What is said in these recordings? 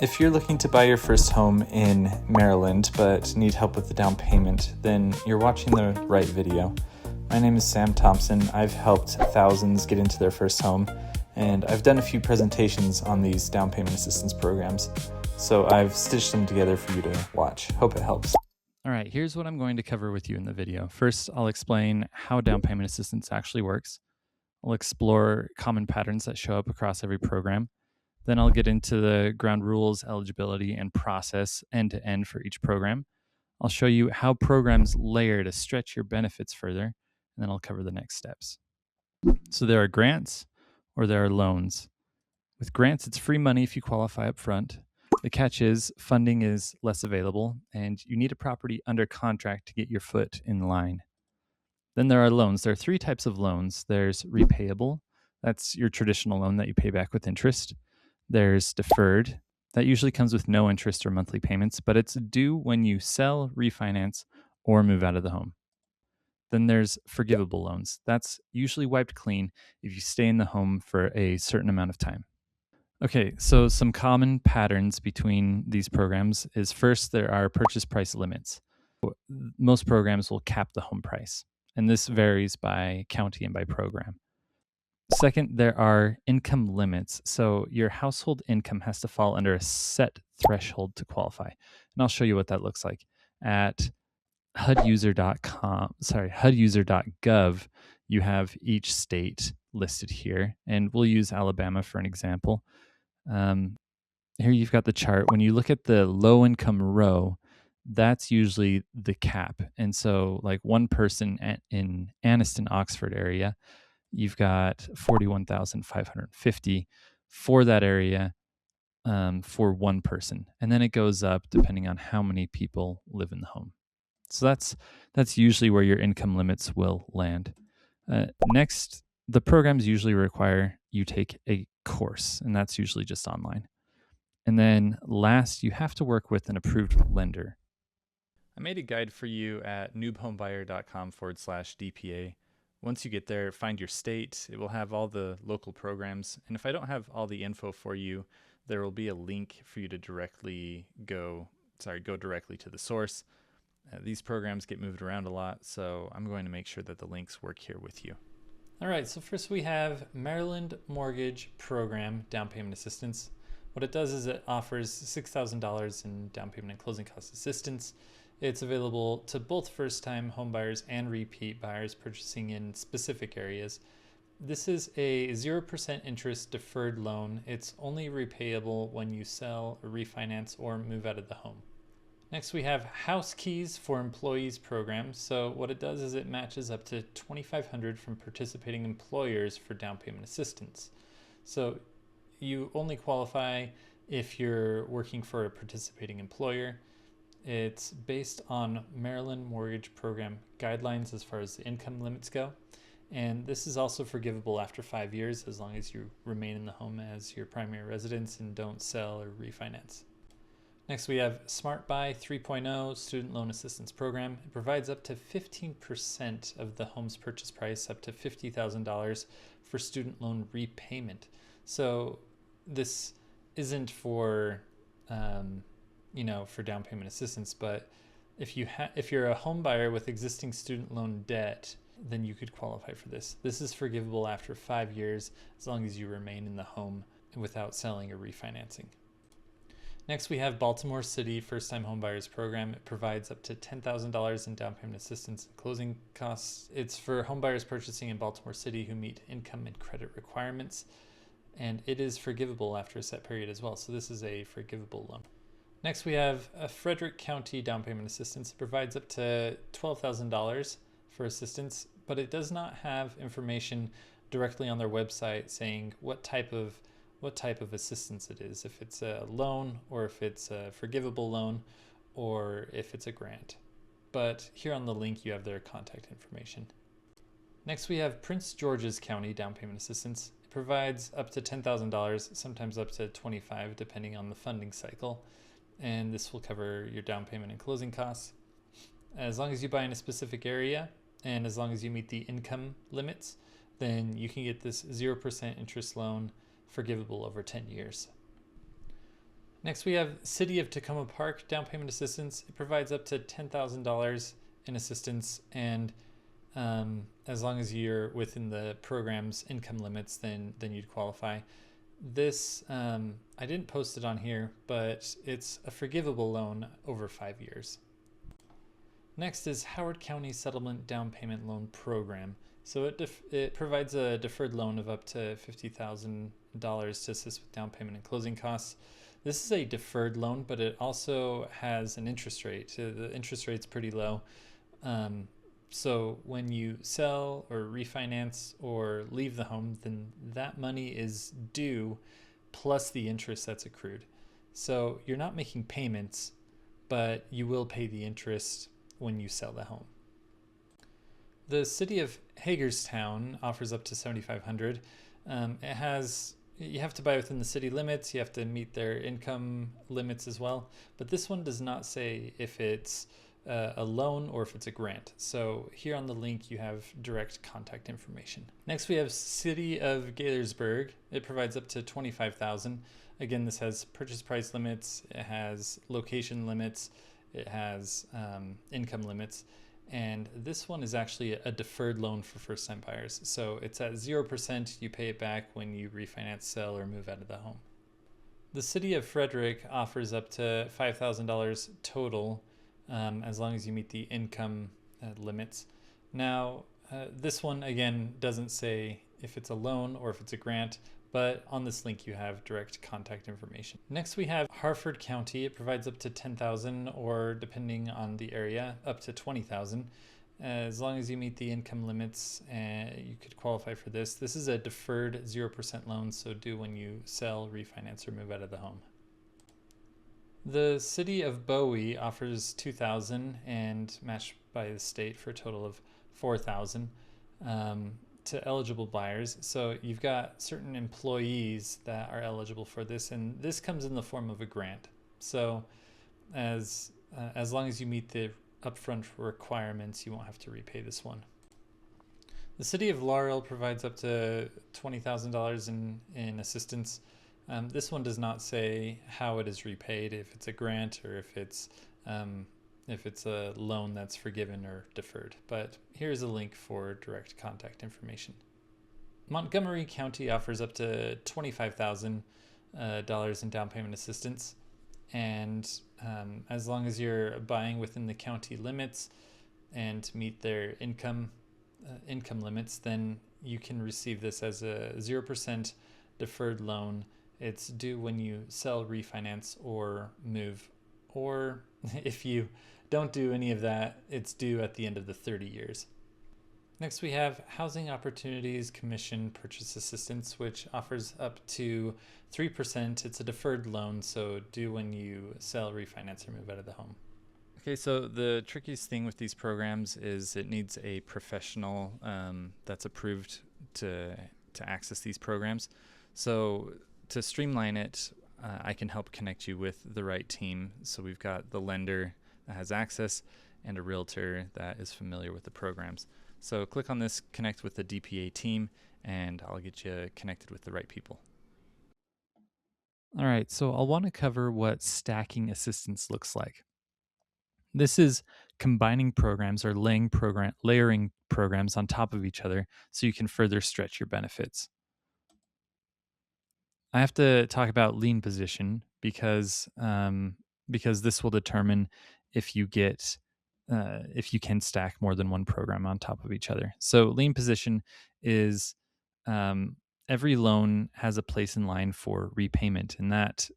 If you're looking to buy your first home in Maryland but need help with the down payment, then you're watching the right video. My name is Sam Thompson. I've helped thousands get into their first home, and I've done a few presentations on these down payment assistance programs. So I've stitched them together for you to watch. Hope it helps. All right, here's what I'm going to cover with you in the video. First, I'll explain how down payment assistance actually works. I'll explore common patterns that show up across every program. Then I'll get into the ground rules, eligibility, and process end to end for each program. I'll show you how programs layer to stretch your benefits further, and then I'll cover the next steps. So there are grants or there are loans. With grants, it's free money if you qualify up front. The catch is funding is less available, and you need a property under contract to get your foot in line. Then there are loans. There are three types of loans. There's repayable. That's your traditional loan that you pay back with interest. There's deferred. That usually comes with no interest or monthly payments, but it's due when you sell, refinance, or move out of the home. Then there's forgivable loans. That's usually wiped clean if you stay in the home for a certain amount of time. Okay, so some common patterns between these programs is first, there are purchase price limits. Most programs will cap the home price, and this varies by county and by program. Second, there are income limits. So your household income has to fall under a set threshold to qualify. And I'll show you what that looks like. At HUDuser.gov, you have each state listed here, and we'll use Alabama for an example. Here you've got the chart. When you look at the low income row, that's usually the cap. And so like one person in Anniston, Oxford area, you've got 41,550 for that area for one person. And then it goes up depending on how many people live in the home. So that's usually where your income limits will land. Next, the programs usually require you take a course, and that's usually just online. And then last, you have to work with an approved lender. I made a guide for you at noobhomebuyer.com/DPA. Once you get there, find your state. It will have all the local programs. And if I don't have all the info for you, there will be a link for you to go directly to the source. These programs get moved around a lot, so I'm going to make sure that the links work here with you. All right, so first we have Maryland Mortgage Program Down Payment Assistance. What it does is it offers $6,000 in down payment and closing cost assistance. It's available to both first-time homebuyers and repeat buyers purchasing in specific areas. This is a 0% interest deferred loan. It's only repayable when you sell, refinance, or move out of the home. Next, we have House Keys for Employees program. So what it does is it matches up to $2,500 from participating employers for down payment assistance. So you only qualify if you're working for a participating employer. It's based on Maryland Mortgage Program guidelines as far as the income limits go. And this is also forgivable after 5 years as long as you remain in the home as your primary residence and don't sell or refinance. Next, we have Smart Buy 3.0 Student Loan Assistance Program. It provides up to 15% of the home's purchase price, up to $50,000 for student loan repayment. So this isn't for, for down payment assistance, but if you're a home buyer with existing student loan debt, then you could qualify for this. This is forgivable after 5 years as long as you remain in the home without selling or refinancing. Next, we have Baltimore City First-Time Homebuyers Program. It provides up to $10,000 in down payment assistance and closing costs. It's for homebuyers purchasing in Baltimore City who meet income and credit requirements, and it is forgivable after a set period as well. So this is a forgivable loan. Next, we have a Frederick County Down Payment Assistance. It provides up to $12,000 for assistance, but it does not have information directly on their website saying what type of assistance it is, if it's a loan or if it's a forgivable loan or if it's a grant. But here on the link, you have their contact information. Next, we have Prince George's County Down Payment Assistance. It provides up to $10,000, sometimes up to $25,000, depending on the funding cycle. And this will cover your down payment and closing costs. As long as you buy in a specific area and as long as you meet the income limits, then you can get this 0% interest loan forgivable over 10 years. Next, we have City of Tacoma Park down payment assistance. It provides up to $10,000 in assistance, and as long as you're within the program's income limits, then you'd qualify. This I didn't post it on here, but it's a forgivable loan over 5 years. Next is Howard County Settlement Down Payment Loan Program. So it provides a deferred loan of up to $50,000 to assist with down payment and closing costs. This is a deferred loan, but it also has an interest rate. So the interest rate's pretty low. So when you sell or refinance or leave the home, then that money is due plus the interest that's accrued. So you're not making payments, but you will pay the interest when you sell the home. The city of Hagerstown offers up to $7,500. It has you have to buy within the city limits. You have to meet their income limits as well. But this one does not say if it's a loan or if it's a grant. So here on the link, you have direct contact information. Next, we have City of Gaithersburg. It provides up to $25,000. Again, this has purchase price limits. It has location limits. It has income limits. And this one is actually a deferred loan for first-time buyers. So it's at 0%. You pay it back when you refinance, sell, or move out of the home. The city of Frederick offers up to $5,000 total as long as you meet the income limits. Now, this one, again, doesn't say if it's a loan or if it's a grant, but on this link you have direct contact information. Next we have Harford County. It provides up to $10,000 or depending on the area, up to $20,000. As long as you meet the income limits, you could qualify for this. This is a deferred 0% loan, so due when you sell, refinance, or move out of the home. The city of Bowie offers $2,000 and matched by the state for a total of $4,000 to eligible buyers. So you've got certain employees that are eligible for this, and this comes in the form of a grant. So as long as you meet the upfront requirements, you won't have to repay this one. The city of Laurel provides up to $20,000 in assistance. This one does not say how it is repaid, if it's a grant or if it's a loan that's forgiven or deferred. But here's a link for direct contact information. Montgomery County offers up to $25,000 in down payment assistance. And as long as you're buying within the county limits and meet their income limits, then you can receive this as a 0% deferred loan. It's due when you sell, refinance, or move. Or if you don't do any of that, it's due at the end of the 30 years. Next, we have Housing Opportunities Commission Purchase Assistance, which offers up to 3%. It's a deferred loan, so due when you sell, refinance, or move out of the home. Okay, so the trickiest thing with these programs is it needs a professional that's approved to access these programs. So to streamline it, I can help connect you with the right team. So we've got the lender that has access and a realtor that is familiar with the programs. So click on this, connect with the DPA team, and I'll get you connected with the right people. All right, so I'll want to cover what stacking assistance looks like. This is combining programs or layering programs on top of each other so you can further stretch your benefits. I have to talk about lien position because this will determine if you can stack more than one program on top of each other. So lien position is every loan has a place in line for repayment, and that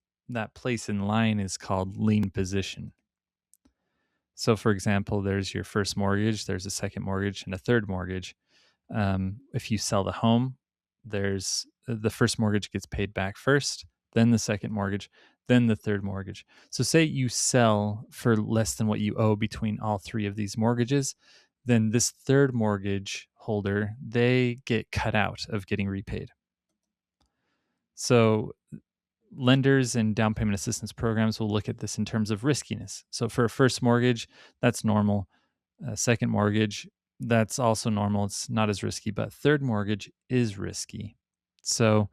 place in line is called lien position. So, for example, there's your first mortgage, there's a second mortgage, and a third mortgage. If you sell the home, there's the first mortgage gets paid back first, then the second mortgage, then the third mortgage. So say you sell for less than what you owe between all three of these mortgages, then this third mortgage holder, they get cut out of getting repaid. So lenders and down payment assistance programs will look at this in terms of riskiness. So for a first mortgage, that's normal. A second mortgage, that's also normal. It's not as risky, but third mortgage is risky. So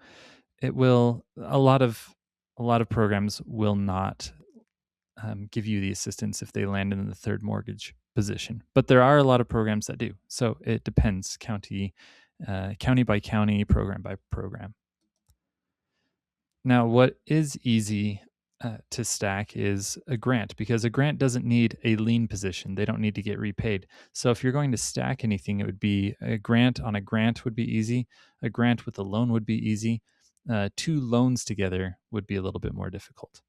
a lot of a lot of programs will not give you the assistance if they land in the third mortgage position. But there are a lot of programs that do. So it depends county by county, program by program. Now, what is easy to stack is a grant, because a grant doesn't need a lien position. They don't need to get repaid. So if you're going to stack anything, it would be a grant on a grant would be easy. A grant with a loan would be easy. Two loans together would be a little bit more difficult.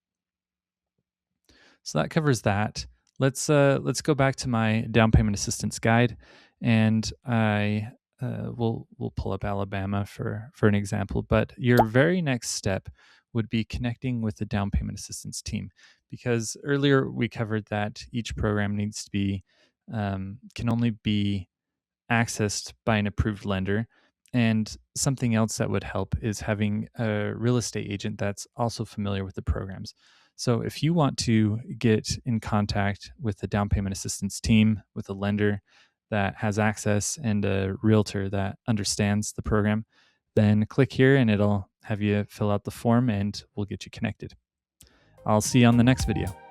So that covers that. Let's go back to my down payment assistance guide, and I we'll pull up Alabama for an example. But your very next step would be connecting with the down payment assistance team, because earlier we covered that each program needs to be can only be accessed by an approved lender. And something else that would help is having a real estate agent that's also familiar with the programs. So if you want to get in contact with the down payment assistance team, with a lender that has access and a realtor that understands the program, then click here and it'll have you fill out the form and we'll get you connected. I'll see you on the next video.